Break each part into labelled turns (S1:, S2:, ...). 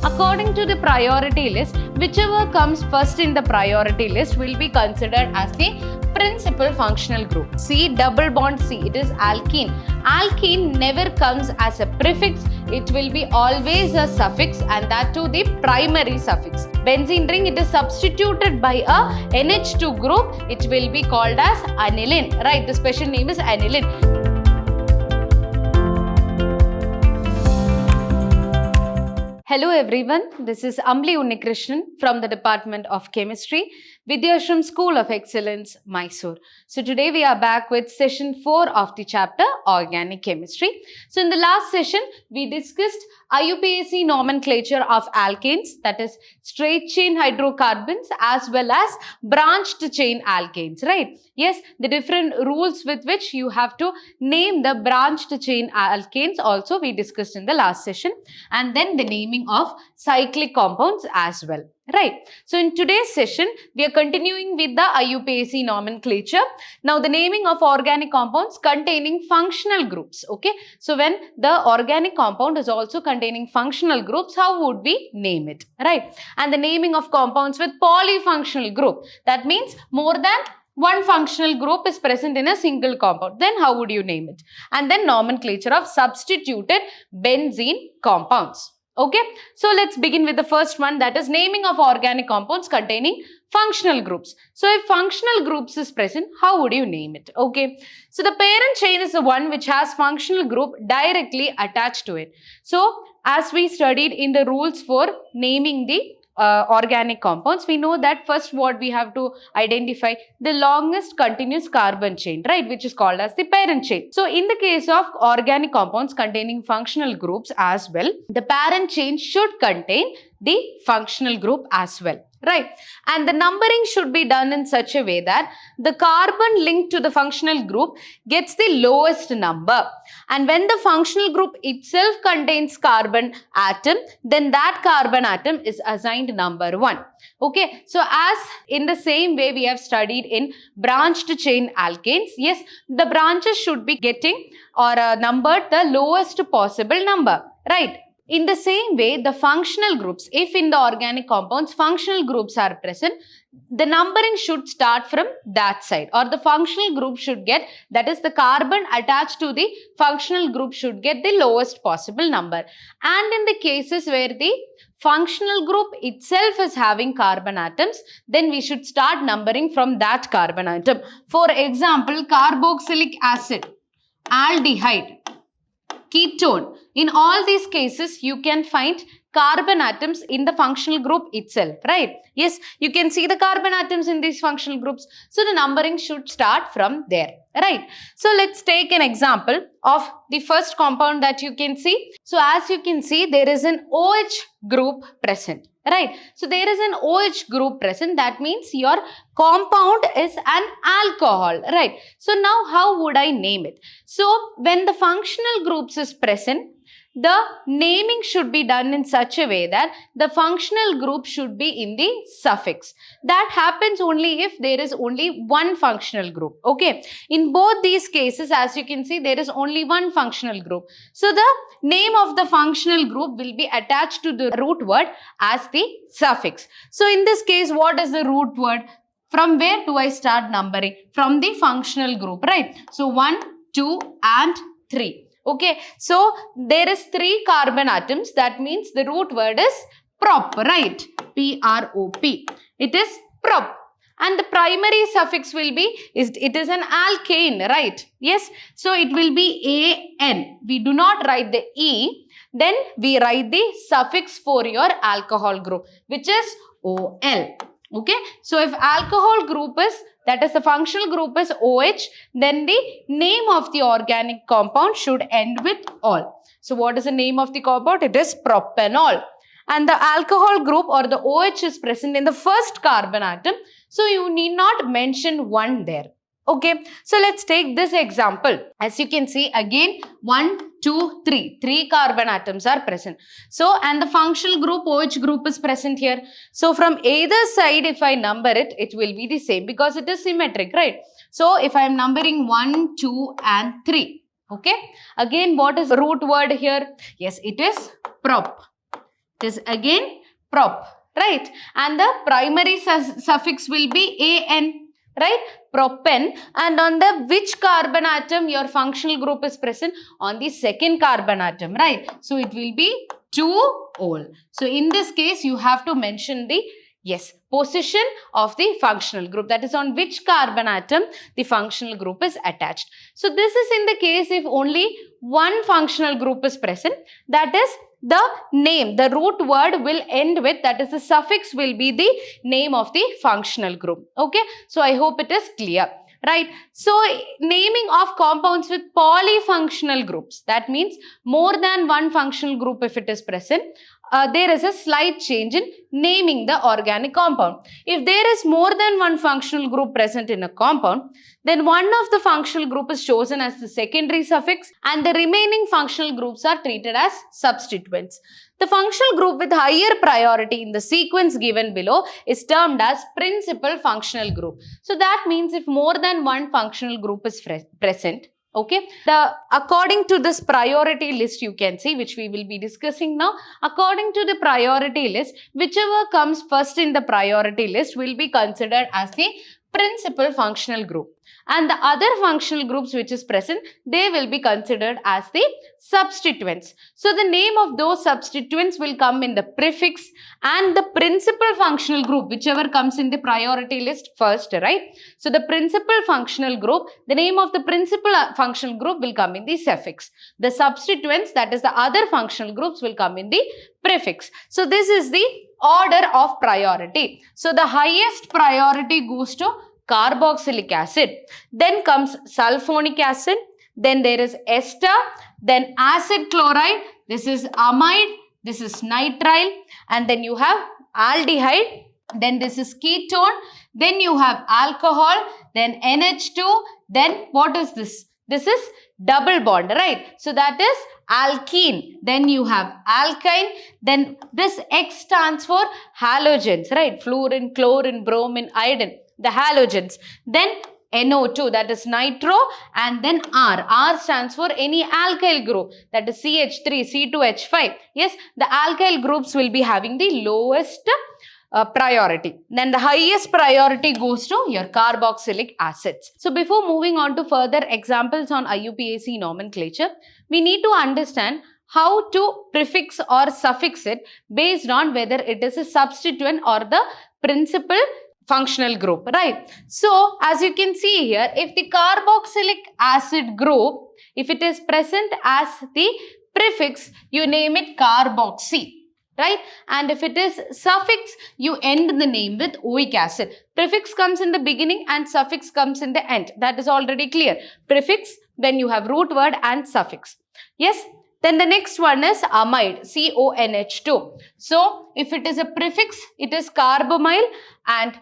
S1: According to the priority list, whichever comes first in the priority list will be considered as the principal functional group. C double bond C, it is alkene. Alkene never comes as a prefix, it will be always a suffix, and that too the primary suffix. Benzene ring, it is substituted by a NH2 group, it will be called as aniline, right? The special name is aniline. Hello everyone, this is Ambli Unnikrishnan from the Department of Chemistry, Vidhyaashram School of Excellence, Mysore. So today we are back with session 4 of the chapter Organic Chemistry. So in the last session, we discussed IUPAC nomenclature of alkanes, that is straight chain hydrocarbons as well as branched chain alkanes, right? Yes, the different rules with which you have to name the branched chain alkanes also we discussed in the last session, and then the naming of cyclic compounds as well, right? So in today's session, we are continuing with the IUPAC nomenclature. Now the naming of organic compounds containing functional groups, okay? So when the organic compound is also containing functional groups, how would we name it, right? And the naming of compounds with polyfunctional group, that means more than one functional group is present in a single compound, then how would you name it? And then nomenclature of substituted benzene compounds. Okay, so let's begin with the first one, that is naming of organic compounds containing functional groups. So if functional groups is present, how would you name it? Okay, so the parent chain is the one which has functional group directly attached to it. So as we studied in the rules for naming the organic compounds, we know that first what we have to identify the longest continuous carbon chain, right, which is called as the parent chain. So in the case of organic compounds containing functional groups as well, the parent chain should contain the functional group as well, right? And the numbering should be done in such a way that the carbon linked to the functional group gets the lowest number. And when the functional group itself contains carbon atom, then that carbon atom is assigned number 1. Okay, so as in the same way we have studied in branched chain alkanes, yes, the branches should be getting or numbered the lowest possible number, right? In the same way, the functional groups, if in the organic compounds functional groups are present, the numbering should start from that side, or the functional group should get, that is the carbon attached to the functional group should get the lowest possible number. And in the cases where the functional group itself is having carbon atoms, then we should start numbering from that carbon atom. For example, carboxylic acid, aldehyde, ketone. In all these cases, you can find carbon atoms in the functional group itself, right? Yes, you can see the carbon atoms in these functional groups. So the numbering should start from there, right? So let's take an example of the first compound that you can see. So as you can see, there is an OH group present, right? So there is an OH group present, that means your compound is an alcohol, right? So now how would I name it? So when the functional groups is present, the naming should be done in such a way that the functional group should be in the suffix. That happens only if there is only one functional group, okay? In both these cases, as you can see, there is only one functional group. So the name of the functional group will be attached to the root word as the suffix. So in this case, what is the root word? From where do I start numbering? From the functional group, right? So 1, 2 and 3. Okay, so there is 3 carbon atoms, that means the root word is prop, right? P-R-O-P. It is prop. And the primary suffix will be, it is an alkane, right? Yes, so it will be A-N. We do not write the E, then we write the suffix for your alcohol group, which is O-L. Okay, so if alcohol group is, that is the functional group is OH, then the name of the organic compound should end with ol. So what is the name of the compound? It is propanol. And the alcohol group or the OH is present in the first carbon atom, so you need not mention 1 there. Okay, so let's take this example. As you can see, again 1, 2, 3. 3 carbon atoms are present. So, and the functional group OH group is present here. So, from either side, if I number it, it will be the same because it is symmetric, right? So, if I am numbering 1, 2 and 3. Okay. Again, what is the root word here? Yes, it is prop. It is again prop, right? And the primary suffix will be an, right? Propen. And on the which carbon atom your functional group is present? On the second carbon atom, right? So it will be 2-ol. So in this case, you have to mention the position of the functional group, that is on which carbon atom the functional group is attached. So this is in the case if only one functional group is present, that is the name, the root word will end with, that is the suffix will be the name of the functional group. Okay, so I hope it is clear. Right, so naming of compounds with polyfunctional groups, that means more than one functional group if it is present, there is a slight change in naming the organic compound. If there is more than one functional group present in a compound, then one of the functional group is chosen as the secondary suffix and the remaining functional groups are treated as substituents. The functional group with higher priority in the sequence given below is termed as principal functional group. So that means if more than one functional group is present, okay, according to this priority list you can see, which we will be discussing now, according to the priority list, whichever comes first in the priority list will be considered as the principal functional group, and the other functional groups which is present, they will be considered as the substituents. So the name of those substituents will come in the prefix, and the principal functional group, whichever comes in the priority list first, right? So the principal functional group, the name of the principal functional group will come in the suffix. The substituents, that is the other functional groups, will come in the prefix. So this is the order of priority. So the highest priority goes to carboxylic acid, then comes sulfonic acid, then there is ester, then acid chloride, this is amide, this is nitrile, and then you have aldehyde, then this is ketone, then you have alcohol, then NH2, then what is this? This is double bond, right? So that is alkene, then you have alkyne, then this X stands for halogens, right? Fluorine, chlorine, bromine, iodine, the halogens. Then NO2, that is nitro, and then R stands for any alkyl group, that is CH3, C2H5. Yes, the alkyl groups will be having the lowest priority. Then the highest priority goes to your carboxylic acids. So before moving on to further examples on IUPAC nomenclature, we need to understand how to prefix or suffix it based on whether it is a substituent or the principal functional group, right? So as you can see here, if the carboxylic acid group, if it is present as the prefix, you name it carboxy, right? And if it is suffix, you end the name with oic acid. Prefix comes in the beginning and suffix comes in the end. That is already clear. Prefix, then you have root word and suffix. Yes. Then the next one is amide, CONH2. So if it is a prefix, it is carbamyl, and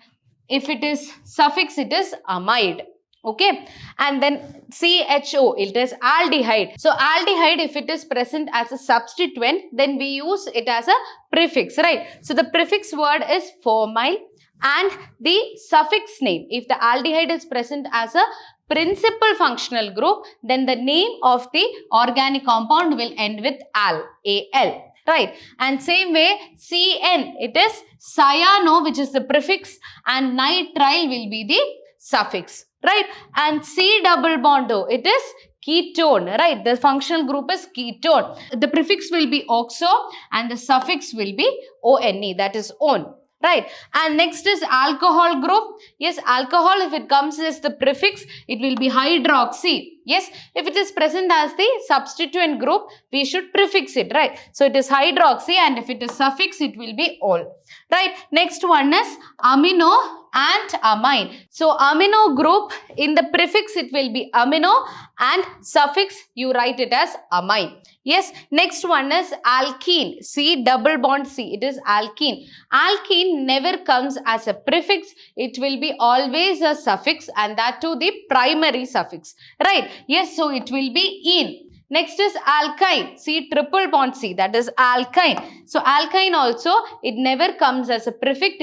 S1: if it is suffix, it is amide. Okay, and then CHO, it is aldehyde. So aldehyde, if it is present as a substituent, then we use it as a prefix, right? So the prefix word is formyl, and the suffix name, if the aldehyde is present as a principal functional group, then the name of the organic compound will end with al, AL. Right, and same way CN, it is cyano, which is the prefix, and nitrile will be the suffix, right? And C double bond O, it is ketone, right? The functional group is ketone. The prefix will be oxo and the suffix will be ONE, that is on. Right, and next is alcohol group. Yes, alcohol, if it comes as the prefix, it will be hydroxy. Yes, if it is present as the substituent group, we should prefix it, right? So it is hydroxy, and if it is suffix, it will be ol. Right, next one is amino and amine. So amino group, in the prefix it will be amino, and suffix you write it as amine. Yes, next one is alkene, C double bond C, it is alkene. Alkene never comes as a prefix, it will be always a suffix, and that too the primary suffix, right? Yes, so it will be ene. Next is alkyne, C triple bond C, that is alkyne. So alkyne also, it never comes as a prefix,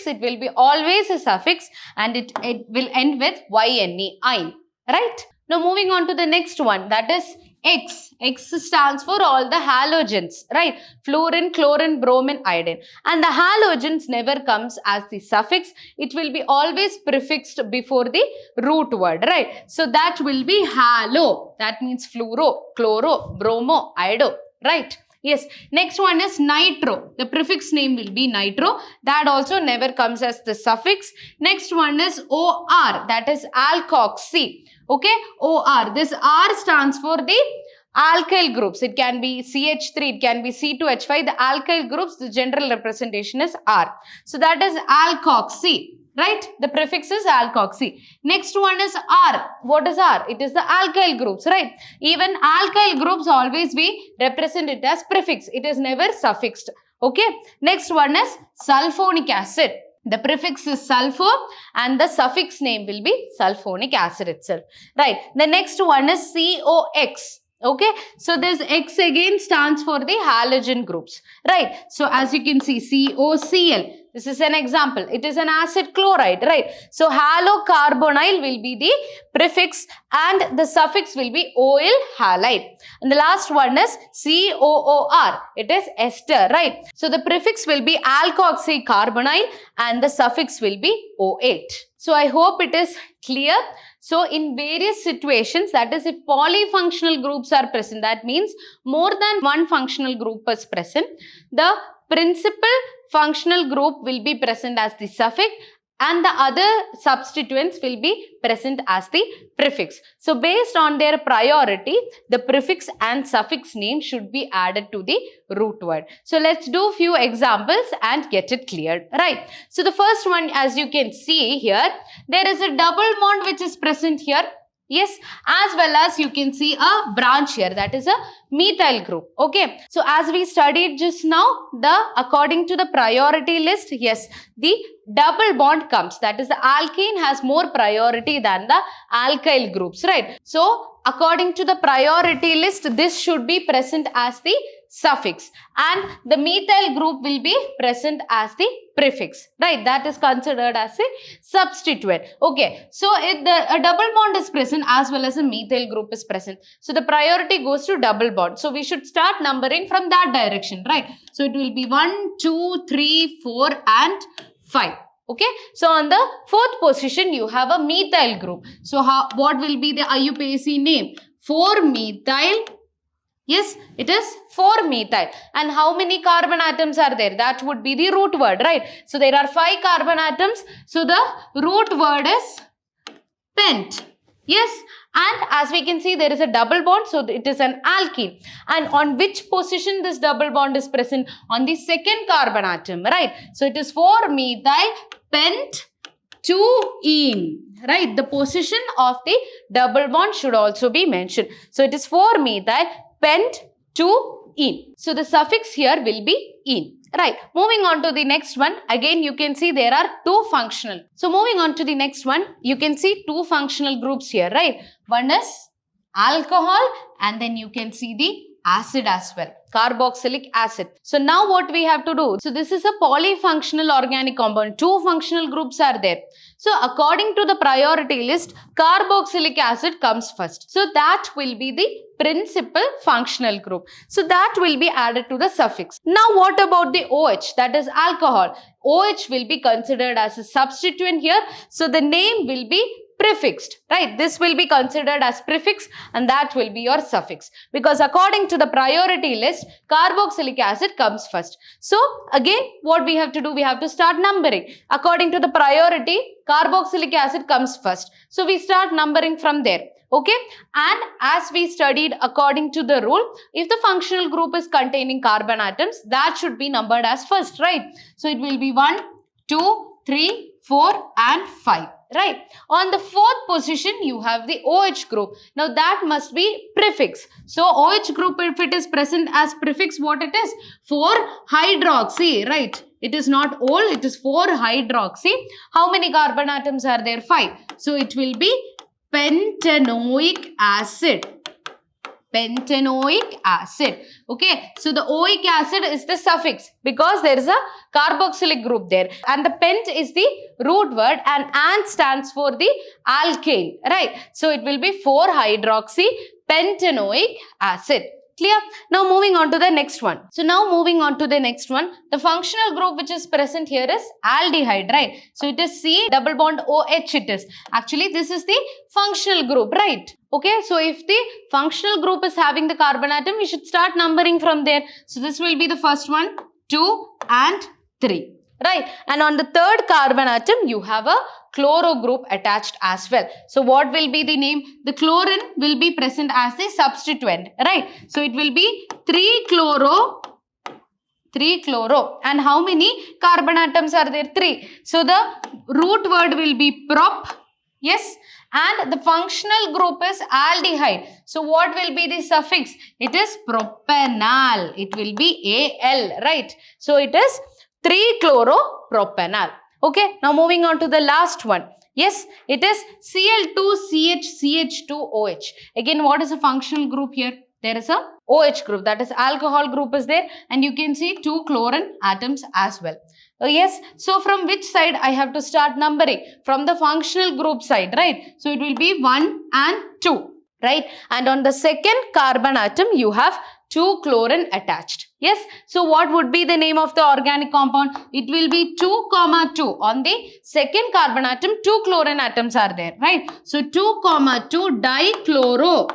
S1: it will be always a suffix, and it will end with YNE, ine, right? Now moving on to the next one, that is X. X stands for all the halogens, right? Fluorine, chlorine, bromine, iodine. And the halogens never comes as the suffix. It will be always prefixed before the root word, right? So that will be halo. That means fluoro, chloro, bromo, iodo, right? Yes. Next one is nitro. The prefix name will be nitro. That also never comes as the suffix. Next one is OR. That is alkoxy. Okay. OR. This R stands for the alkyl groups. It can be CH3. It can be C2H5. The alkyl groups, the general representation is R. So that is alkoxy. Right? The prefix is alkoxy. Next one is R. What is R? It is the alkyl groups, right? Even alkyl groups always we represent it as prefix. It is never suffixed. Okay. Next one is sulfonic acid. The prefix is sulfur and the suffix name will be sulfonic acid itself. Right. The next one is COX. Okay. So this X again stands for the halogen groups. Right. So as you can see, COCl. This is an example. It is an acid chloride, right? So halocarbonyl will be the prefix and the suffix will be OL halide. And the last one is COOR. It is ester, right? So the prefix will be alkoxycarbonyl and the suffix will be OH. So I hope it is clear. So in various situations, that is if polyfunctional groups are present, that means more than one functional group is present, the principal functional group will be present as the suffix and the other substituents will be present as the prefix. So based on their priority, the prefix and suffix name should be added to the root word. So let's do few examples and get it cleared, right? So the first one, as you can see here, there is a double bond which is present here. Yes, as well as you can see a branch here, that is a methyl group. Okay, so as we studied just now, according to the priority list, yes, the double bond comes. That is, the alkene has more priority than the alkyl groups, right? So according to the priority list, this should be present as the suffix and the methyl group will be present as the prefix, right? That is considered as a substituent. Okay, so if a double bond is present as well as a methyl group is present, so the priority goes to double bond. So we should start numbering from that direction, right? So it will be 1, 2, 3, 4 and 5. Okay, so on the fourth position you have a methyl group. So what will be the IUPAC name? 4-methyl. Yes, it is 4-methyl. And how many carbon atoms are there? That would be the root word, right? So there are 5 carbon atoms. So the root word is pent. Yes, and as we can see, there is a double bond. So it is an alkene. And on which position this double bond is present? On the second carbon atom, right? So it is 4-methyl pent 2-ene. Right, the position of the double bond should also be mentioned. So it is 4-methyl pent 2-ene. So the suffix here will be ene. Right, moving on to the next one. Again, you can see there are 2 functional. So moving on to the next one, you can see 2 functional groups here, right? One is alcohol and then you can see the acid as well, carboxylic acid. So now what we have to do? So this is a polyfunctional organic compound. 2 functional groups are there. So according to the priority list, carboxylic acid comes first. So that will be the principal functional group. So that will be added to the suffix. Now what about the OH? That is alcohol. OH will be considered as a substituent here. So the name will be prefixed, right? This will be considered as prefix and that will be your suffix, because according to the priority list, carboxylic acid comes first. So again, what we have to do? We have to start numbering. According to the priority, carboxylic acid comes first. So we start numbering from there. Okay, and as we studied according to the rule, if the functional group is containing carbon atoms, that should be numbered as first, right? So it will be 1, 2, 3, 4 and 5. Right. On the 4th position, you have the OH group. Now that must be prefix. So OH group, if it is present as prefix, what it is? 4-hydroxy, right? It is not ol, it is 4-hydroxy. How many carbon atoms are there? 5. So it will be pentanoic acid. Pentanoic acid. Okay, so the oic acid is the suffix because there is a carboxylic group there, and the pent is the root word and an stands for the alkane, right? So it will be 4-hydroxy pentanoic acid. Clear? Now moving on to the next one. So now moving on to the next one, the functional group which is present here is aldehyde, right? So it is C double bond OH it is. Actually this is the functional group, right? Okay, so if the functional group is having the carbon atom, we should start numbering from there. So this will be the first one, 2 and 3. Right, and on the third carbon atom, you have a chloro group attached as well. So what will be the name? The chlorine will be present as the substituent, right? So it will be 3-chloro. And how many carbon atoms are there? 3. So the root word will be prop, yes, and the functional group is aldehyde. So what will be the suffix? It is propanal. It will be Al, right? So it is 3-chloropropanol. Okay, now moving on to the last one. Yes, it is Cl2CH2OH. Again, what is a functional group here? There is a OH group, that is alcohol group is there, and you can see 2 chlorine atoms as well. Yes, so from which side I have to start numbering? From the functional group side, right? So it will be 1 and 2, right? And on the second carbon atom, you have 2 chlorine attached. Yes, so what would be the name of the organic compound? It will be 2, 2. On the second carbon atom, 2 chlorine atoms are there, right? So 2, 2 dichloro,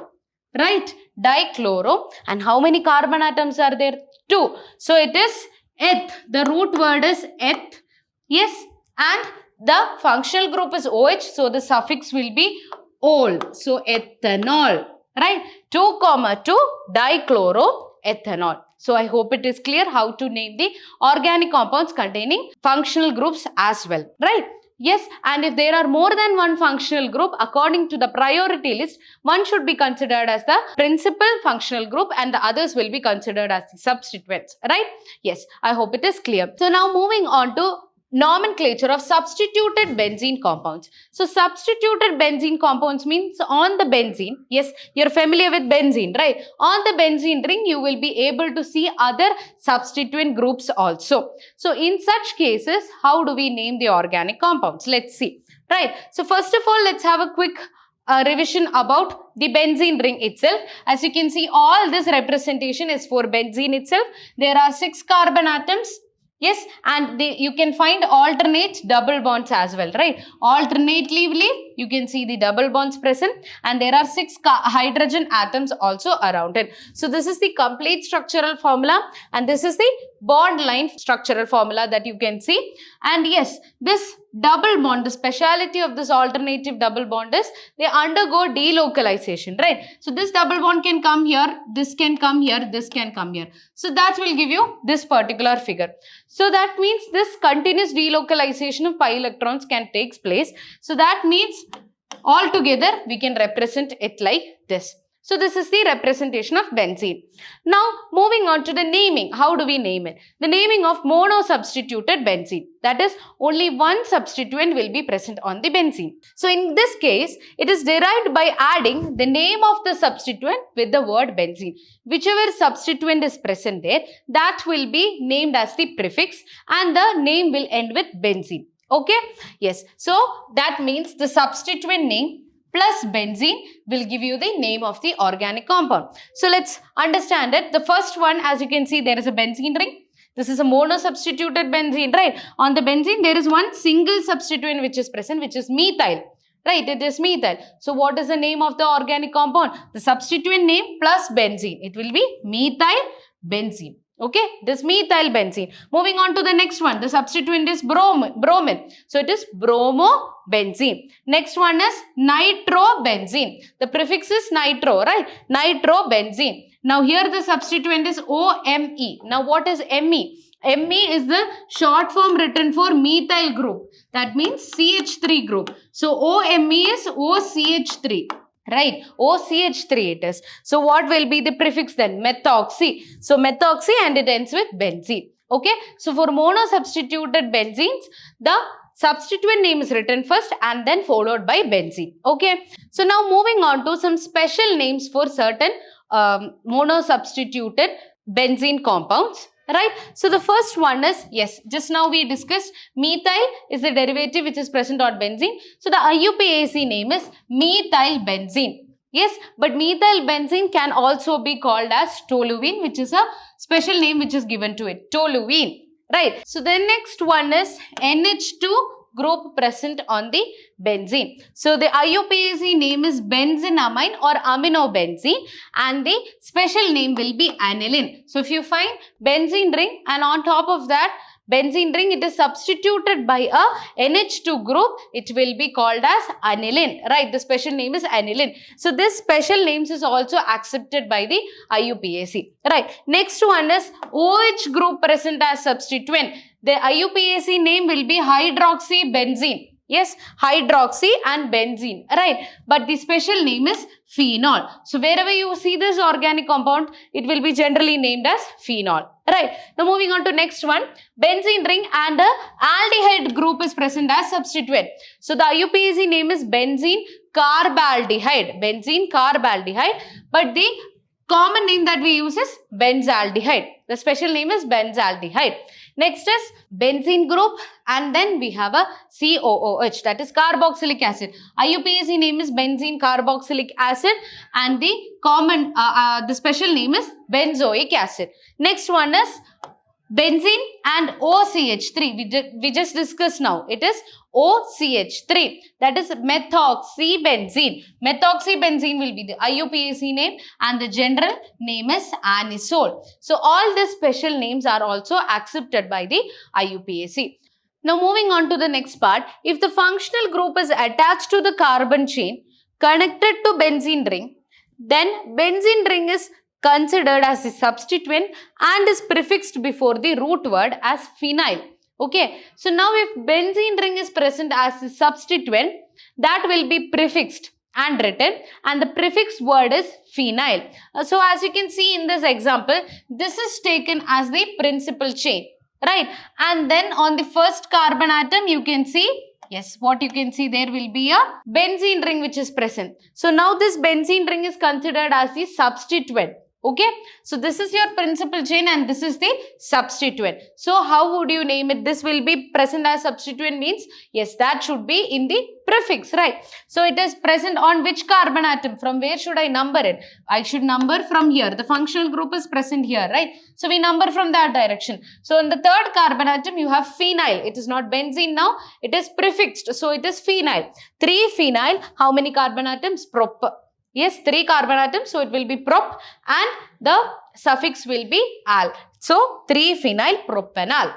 S1: right? Dichloro. And how many carbon atoms are there? 2. So it is eth. The root word is eth. Yes, and the functional group is OH. So the suffix will be ol. So ethanol. Right, 2, 2 dichloroethanol. So I hope it is clear how to name the organic compounds containing functional groups as well. Right? Yes, and if there are more than one functional group, according to the priority list, one should be considered as the principal functional group and the others will be considered as the substituents. Right? Yes, I hope it is clear. So now moving on to nomenclature of substituted benzene compounds. So substituted benzene compounds means on the benzene, yes, you're familiar with benzene, right? On the benzene ring, you will be able to see other substituent groups also. So in such cases, how do we name the organic compounds? Let's see, right? So first of all, let's have a quick revision about the benzene ring itself. As you can see, all this representation is for benzene itself. There are 6 carbon atoms. Yes, and you can find alternate double bonds as well, right? Alternatively, you can see the double bonds present and there are 6 hydrogen atoms also around it. So this is the complete structural formula and this is the bond line structural formula that you can see. And yes, this double bond, the speciality of this alternative double bond is they undergo delocalization, right? So this double bond can come here, this can come here, this can come here. So that will give you this particular figure. So that means this continuous delocalization of pi electrons can take place. So that means altogether we can represent it like this. So this is the representation of benzene. Now moving on to the naming. How do we name it? The naming of monosubstituted benzene. That is, only one substituent will be present on the benzene. So in this case, it is derived by adding the name of the substituent with the word benzene. Whichever substituent is present there, that will be named as the prefix and the name will end with benzene. Okay? Yes. So that means the substituent name plus benzene will give you the name of the organic compound. So let's understand it. The first one, as you can see, there is a benzene ring. This is a monosubstituted benzene, right? On the benzene, there is one single substituent which is present, which is methyl. Right, it is methyl. So what is the name of the organic compound? The substituent name plus benzene. It will be methyl benzene. Okay, this methyl benzene. Moving on to the next one. The substituent is bromine. So it is bromobenzene. Next one is nitrobenzene. The prefix is nitro, right? Nitrobenzene. Now here the substituent is OMe. Now what is Me? Me is the short form written for methyl group. That means CH3 group. So OMe is OCH3. Right, OCH3 it is. So what will be the prefix then? Methoxy. So methoxy and it ends with benzene. Okay, so for monosubstituted benzenes, the substituent name is written first and then followed by benzene. Okay, so now moving on to some special names for certain monosubstituted benzene compounds. Right, so the first one is, yes, just now we discussed methyl is the derivative which is present on benzene. So the IUPAC name is methyl benzene. Yes, but methyl benzene can also be called as toluene, which is a special name which is given to it, toluene. Right, so the next one is NH2 group present on the benzene. So the IUPAC name is benzenamine or aminobenzene, and the special name will be aniline. So if you find benzene ring and on top of that benzene ring, it is substituted by a NH2 group, it will be called as aniline. Right, the special name is aniline. So this special names is also accepted by the IUPAC. Right, next one is OH group present as substituent. The IUPAC name will be hydroxybenzene. Yes, hydroxy and benzene, right? But the special name is phenol. So wherever you see this organic compound, it will be generally named as phenol, right? Now moving on to next one, benzene ring and a aldehyde group is present as substituent. So the IUPAC name is benzene carbaldehyde, but the common name that we use is benzaldehyde. The special name is benzaldehyde. Next is benzene group, and then we have a COOH, that is carboxylic acid. IUPAC name is benzene carboxylic acid, and the common the special name is benzoic acid. Next one is benzene and OCH3. We just discussed now. It is OCH3. That is methoxybenzene. Methoxybenzene will be the IUPAC name and the general name is anisole. So all these special names are also accepted by the IUPAC. Now moving on to the next part. If the functional group is attached to the carbon chain connected to benzene ring, then benzene ring is considered as a substituent and is prefixed before the root word as phenyl. Okay, so now if benzene ring is present as a substituent, that will be prefixed and written, and the prefix word is phenyl. So as you can see in this example, this is taken as the principal chain, right? And then on the first carbon atom, you can see, yes, what you can see, there will be a benzene ring which is present. So now this benzene ring is considered as the substituent. Okay, so this is your principal chain and this is the substituent. So how would you name it? This will be present as substituent means, yes, that should be in the prefix, right? So it is present on which carbon atom? From where should I number it? I should number from here. The functional group is present here, right? So we number from that direction. So in the third carbon atom, you have phenyl. It is not benzene now. It is prefixed. So it is phenyl. 3 phenyl. How many carbon atoms? Prop. Yes, 3 carbon atoms, so it will be prop and the suffix will be al. So 3 phenyl propanol,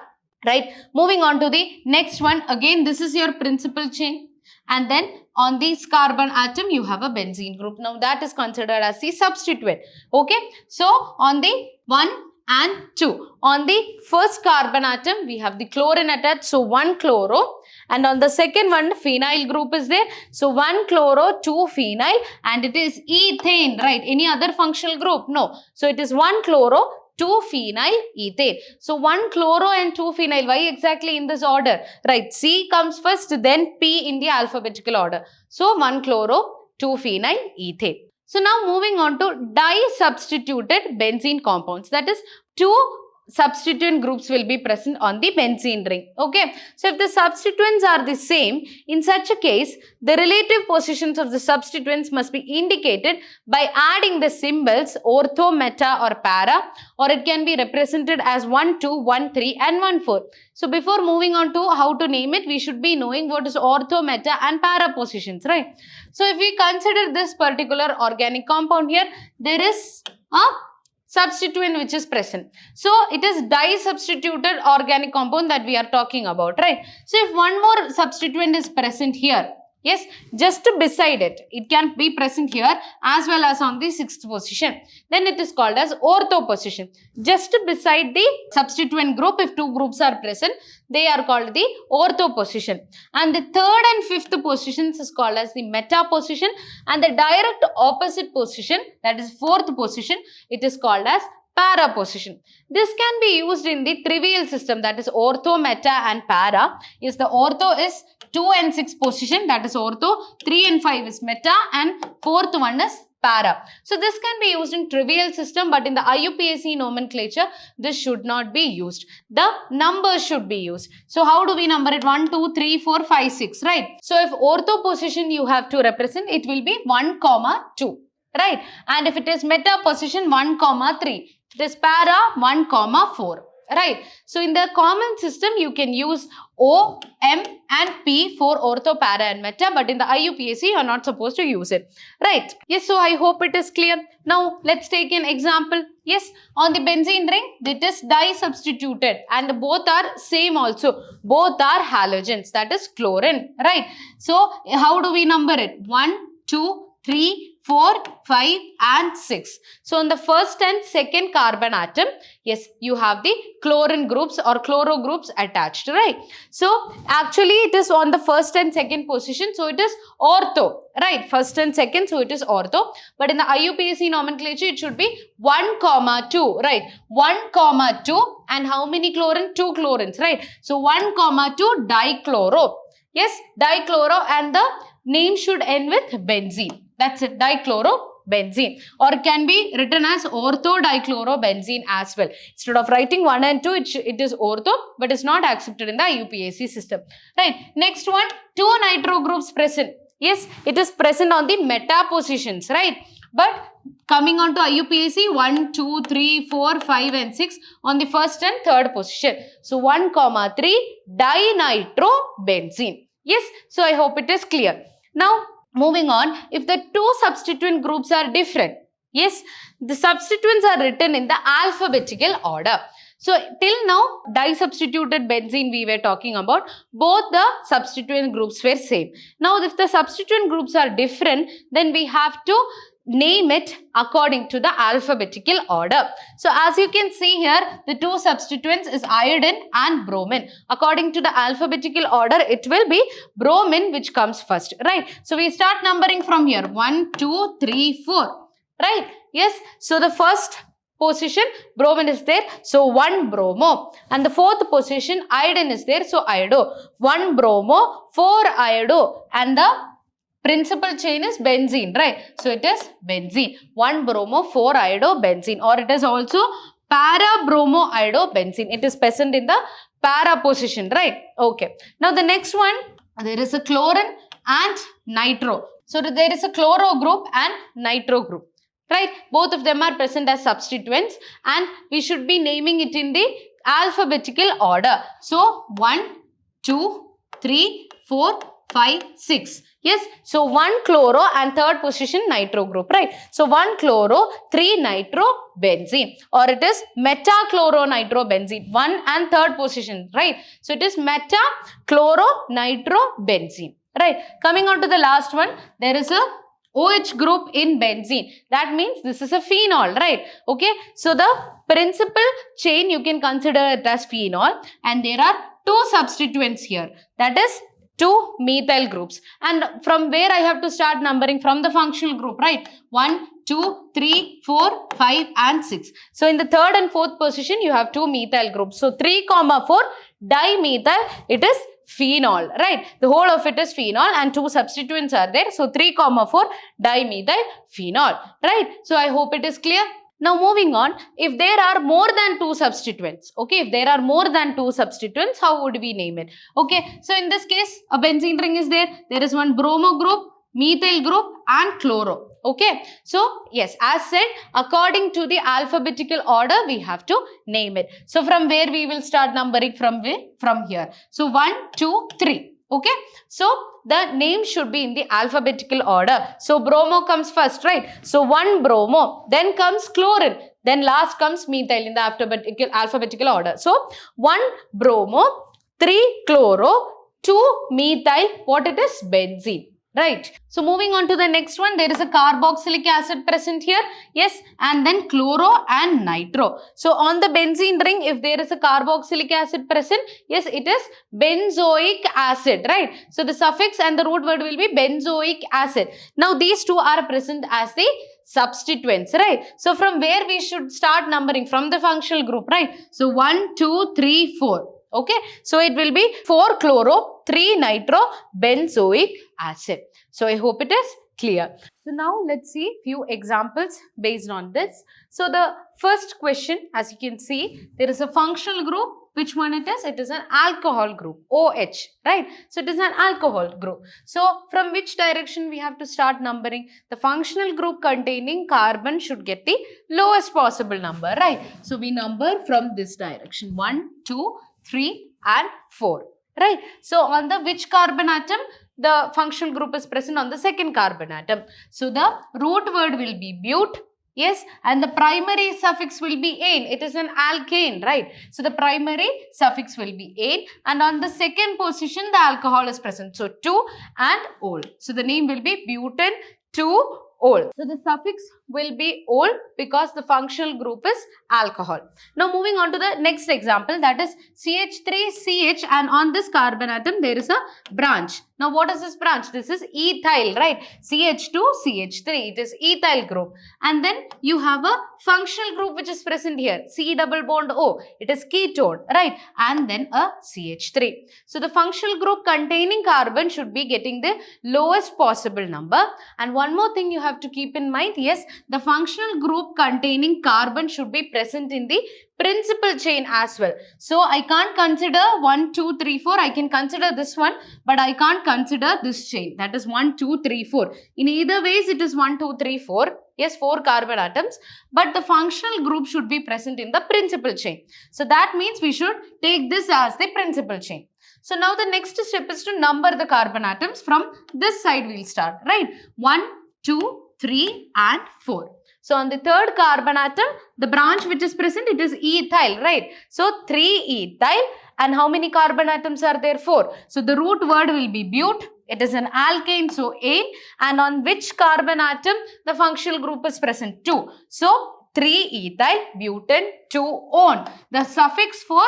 S1: right? Moving on to the next one. Again, this is your principal chain, and then on this carbon atom you have a benzene group. Now that is considered as the substituent. Okay, so on the 1 and 2, on the first carbon atom we have the chlorine attached, so 1 chloro. And on the second one, phenyl group is there. So 1 chloro, 2 phenyl, and it is ethane, right? Any other functional group? No. So it is 1 chloro, 2 phenyl, ethane. So 1 chloro and 2 phenyl. Why exactly in this order? Right. C comes first, then P in the alphabetical order. So 1 chloro, 2 phenyl, ethane. So now moving on to disubstituted benzene compounds. That is 2 substituent groups will be present on the benzene ring. Okay, so if the substituents are the same, in such a case, the relative positions of the substituents must be indicated by adding the symbols ortho, meta or para, or it can be represented as 1, 2, 1, 3 and 1, 4. So before moving on to how to name it, we should be knowing what is ortho, meta and para positions, right? So if we consider this particular organic compound here, there is a substituent which is present. So it is disubstituted organic compound that we are talking about, right? So if one more substituent is present here, yes, just beside it, it can be present here as well as on the 6th position. Then it is called as ortho position. Just beside the substituent group, if 2 groups are present, they are called the ortho position. And the 3rd and 5th positions is called as the meta position. And the direct opposite position, that is 4th position, it is called as para position. This can be used in the trivial system, that is ortho, meta and para. Yes, the ortho is 2 and 6 position, that is ortho, 3 and 5 is meta and 4th one is para. So this can be used in trivial system, but in the IUPAC nomenclature, this should not be used. The numbers should be used. So how do we number it? 1, 2, 3, 4, 5, 6, right? So if ortho position you have to represent, it will be 1, 2, right? And if it is meta position, 1, 3. It is para, 1, 4. Right. So in the common system, you can use O, M and P for ortho, para and meta, but in the IUPAC, you are not supposed to use it. Right. Yes, so I hope it is clear. Now, let's take an example. Yes, on the benzene ring, it is disubstituted and both are same also. Both are halogens, that is chlorine. Right. So, how do we number it? 1, 2, 3, 4, 5 and 6. So, on the first and second carbon atom, yes, you have the chlorine groups or chloro groups attached, right? So, actually it is on the first and second position. So, it is ortho, right? First and second, so it is ortho. But in the IUPAC nomenclature, it should be 1, 2, right? 1, 2 and how many chlorine? 2 chlorines, right? So, 1, 2 dichloro. Yes, dichloro and the name should end with benzene. That's it, dichlorobenzene, or it can be written as ortho-dichlorobenzene as well. Instead of writing 1 and 2, it is ortho, but it's not accepted in the IUPAC system. Right. Next one, 2 nitro groups present. Yes, it is present on the meta positions, right? But coming on to IUPAC, 1, 2, 3, 4, 5 and 6 on the first and third position. So 1, 3 dinitrobenzene. Yes, so I hope it is clear. Now, moving on, if the two substituent groups are different, yes, the substituents are written in the alphabetical order. So, till now, disubstituted benzene we were talking about, both the substituent groups were same. Now, if the substituent groups are different, then we have to name it according to the alphabetical order. So, as you can see here, the two substituents is iodine and bromine. According to the alphabetical order, it will be bromine which comes first, right? So, we start numbering from here, 1, 2, 3, 4, right? Yes, so the first position bromine is there, so 1 bromo, and the fourth position iodine is there, so iodo, 1 bromo, 4 iodo, and the principal chain is benzene, right? So it is benzene, 1 bromo, 4 iodo, benzene, or it is also para bromo iodo benzene. It is present in the para position, right? Okay. Now the next one, there is a chlorine and nitro. So there is a chloro group and nitro group, right? Both of them are present as substituents and we should be naming it in the alphabetical order. So 1, 2, 3, 4, 5, 6. Yes, so 1 chloro and third position nitro group, right? So 1 chloro, 3 nitro benzene, or it is metachloronitrobenzene, 1 and third position, right? So it is metachloronitrobenzene, right? Coming on to the last one, there is a OH group in benzene. That means this is a phenol, right? Okay, so the principal chain you can consider it as phenol, and there are two substituents here, that is 2 methyl groups. And from where I have to start numbering? From the functional group, right? 1, 2, 3, 4, 5 and 6. So in the third and fourth position, you have 2 methyl groups. So 3, 4 dimethyl, it is phenol, right? The whole of it is phenol and 2 substituents are there. So 3, 4 dimethyl phenol, right? So I hope it is clear. Now moving on, if there are more than 2 substituents, okay, if there are more than 2 substituents, how would we name it? Okay, so in this case, a benzene ring is there. There is one bromo group, methyl group and chloro. Okay, so yes, as said, according to the alphabetical order, we have to name it. So from where we will start numbering from here. So 1, 2, 3. Okay, so the name should be in the alphabetical order. So bromo comes first, right? So 1 bromo, then comes chlorine, then last comes methyl in the alphabetical order. So 1 bromo, 3 chloro, 2 methyl, what it is? Benzene. Right. So moving on to the next one, there is a carboxylic acid present here. Yes, and then chloro and nitro. So on the benzene ring, if there is a carboxylic acid present, yes, it is benzoic acid, right? So the suffix and the root word will be benzoic acid. Now these two are present as the substituents, right? So from where we should start numbering? From the functional group, right? So 1, 2, 3, 4. Okay, so it will be 4 chloro, 3 nitro benzoic acid. So I hope it is clear. So now let's see few examples based on this. So the first question, as you can see, there is a functional group. Which one it is? It is an alcohol group, OH, right? So it is an alcohol group. So from which direction we have to start numbering? The functional group containing carbon should get the lowest possible number, right? So we number from this direction, 1, 2, 3 and 4, right? So on the which carbon atom? The functional group is present on the second carbon atom. So the root word will be but. Yes, and the primary suffix will be ane. It is an alkane, right? So the primary suffix will be ane, and on the second position the alcohol is present. So 2 and ol. So the name will be butane 2 ol. So the suffix will be ol because the functional group is alcohol. Now moving on to the next example, that is CH3CH, and on this carbon atom there is a branch. Now what is this branch? This is ethyl, right? CH2CH3, it is ethyl group. And then you have a functional group which is present here, C double bond O, it is ketone, right? And then a CH3. So the functional group containing carbon should be getting the lowest possible number. And one more thing you have to keep in mind, yes, the functional group containing carbon should be present in the principal chain as well. So I can't consider 1, 2, 3, 4. I can consider this one, but I can't consider this chain. That is 1, 2, 3, 4. In either ways, it is 1, 2, 3, 4. Yes, 4 carbon atoms, but the functional group should be present in the principal chain. So that means we should take this as the principal chain. So now the next step is to number the carbon atoms. From this side we will start, right? 1, 2, 3 and 4. So on the third carbon atom, the branch which is present, it is ethyl, right? So 3 ethyl, and how many carbon atoms are there? 4. So the root word will be but. It is an alkane, so ane. And on which carbon atom the functional group is present? 2. So 3 ethyl, butane, 2 one. The suffix for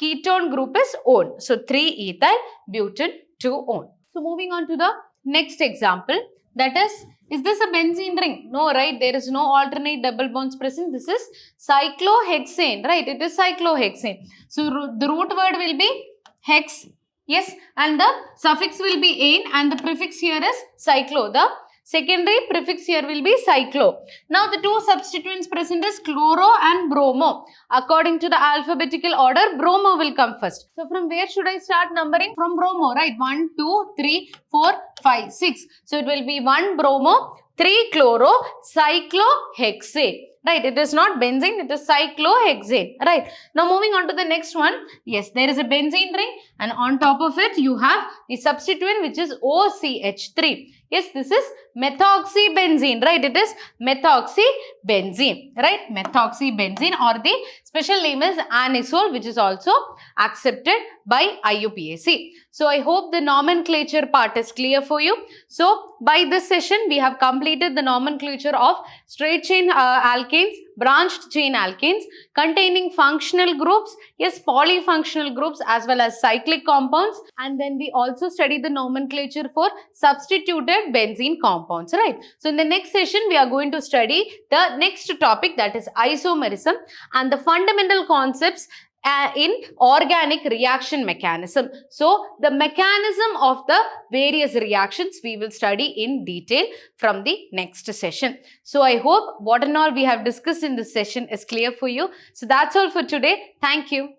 S1: ketone group is one. So 3 ethyl, butane, 2 one. So moving on to the next example, that is this a benzene ring? No, right? There is no alternate double bonds present. This is cyclohexane, right? It is cyclohexane. So the root word will be hex, yes, and the suffix will be ane, and the prefix here is cyclo. The secondary prefix here will be cyclo. Now the two substituents present is chloro and bromo. According to the alphabetical order, bromo will come first. So from where should I start numbering? From bromo, right? 1, 2, 3, 4, 5, 6. So it will be 1 bromo, 3 chloro, cyclohexane. Right, it is not benzene, it is cyclohexane. Right, now moving on to the next one. Yes, there is a benzene ring, and on top of it you have the substituent which is OCH3. Yes, this is methoxybenzene, right? It is methoxybenzene, right? Methoxybenzene, or the special name is anisole, which is also accepted by IUPAC. So I hope the nomenclature part is clear for you. So by this session, we have completed the nomenclature of straight chain alkanes, branched chain alkanes containing functional groups, yes, polyfunctional groups as well as cyclic compounds, and then we also studied the nomenclature for substituted benzene compounds, right? So in the next session, we are going to study the next topic, that is isomerism and the fundamental concepts in organic reaction mechanism. So the mechanism of the various reactions we will study in detail from the next session. So I hope what and all we have discussed in this session is clear for you. So that's all for today. Thank you.